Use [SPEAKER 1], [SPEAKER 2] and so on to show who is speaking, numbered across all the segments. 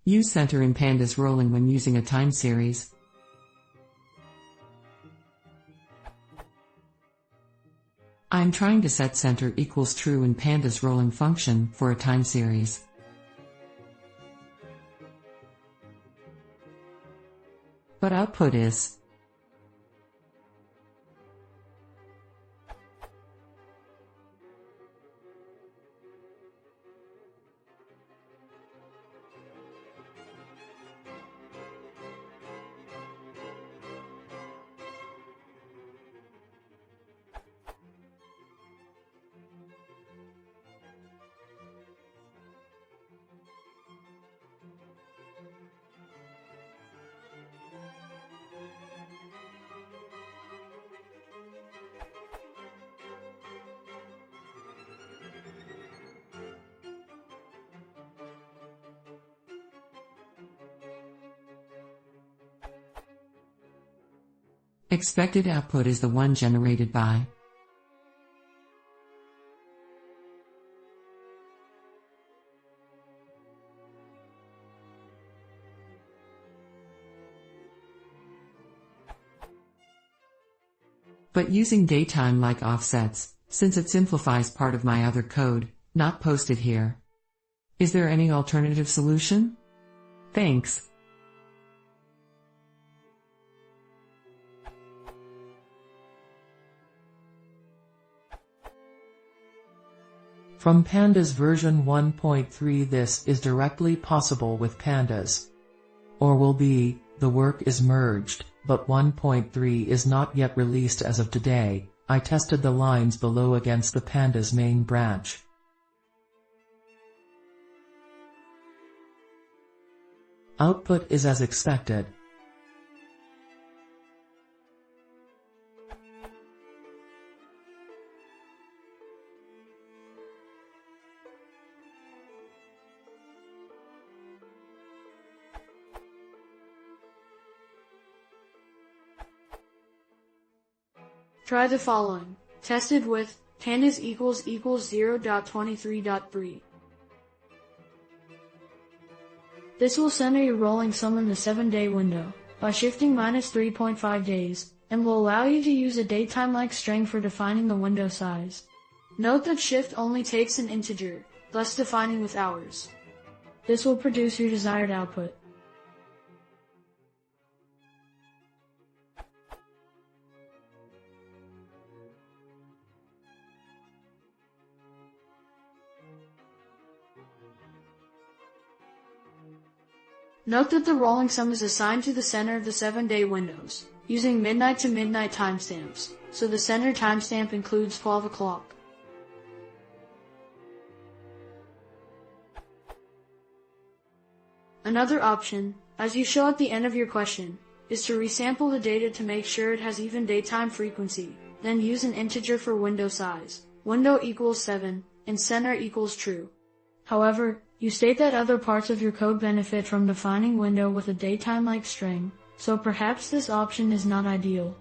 [SPEAKER 1] Use center in pandas rolling when using a time series. I'm trying to set center equals true in pandas rolling function for a time series. But output is expected output is the one generated by but using datetime like offsets, since it simplifies part of my other code, not posted here. Is there any alternative solution? Thanks.
[SPEAKER 2] From Pandas version 1.3 this is directly possible with Pandas. Or will be, the work is merged, but 1.3 is not yet released as of today. I tested the lines below against the Pandas main branch. Output is as expected.
[SPEAKER 3] Try the following. Tested with pandas equals 0.23.3. This will center your rolling sum in the 7-day window by shifting -3.5 days, and will allow you to use a datetime-like string for defining the window size. Note that shift only takes an integer, thus defining with hours. This will produce your desired output. Note that the rolling sum is assigned to the center of the 7-day windows, using midnight to midnight timestamps, so the center timestamp includes 12 o'clock. Another option, as you show at the end of your question, is to resample the data to make sure it has even daytime frequency, then use an integer for window size, window equals 7, and center equals true. However, you state that other parts of your code benefit from defining window with a datetime-like string, so perhaps this option is not ideal.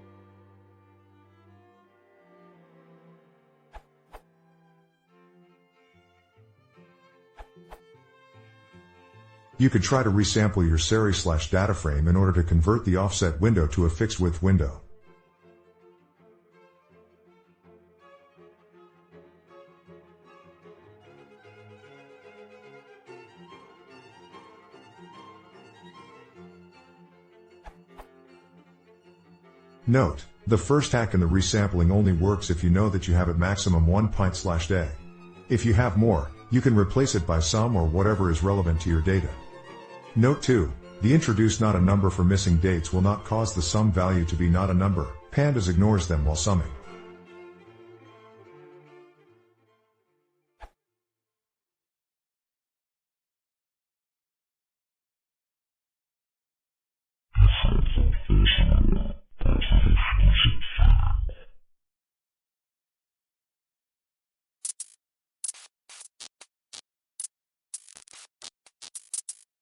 [SPEAKER 4] You could try to resample your series/data frame in order to convert the offset window to a fixed width window. Note, the first hack in the resampling only works if you know that you have at maximum 1 pint/day. If you have more, you can replace it by some or whatever is relevant to your data. Note 2, the introduce not a number for missing dates will not cause the sum value to be not a number. Pandas ignores them while summing.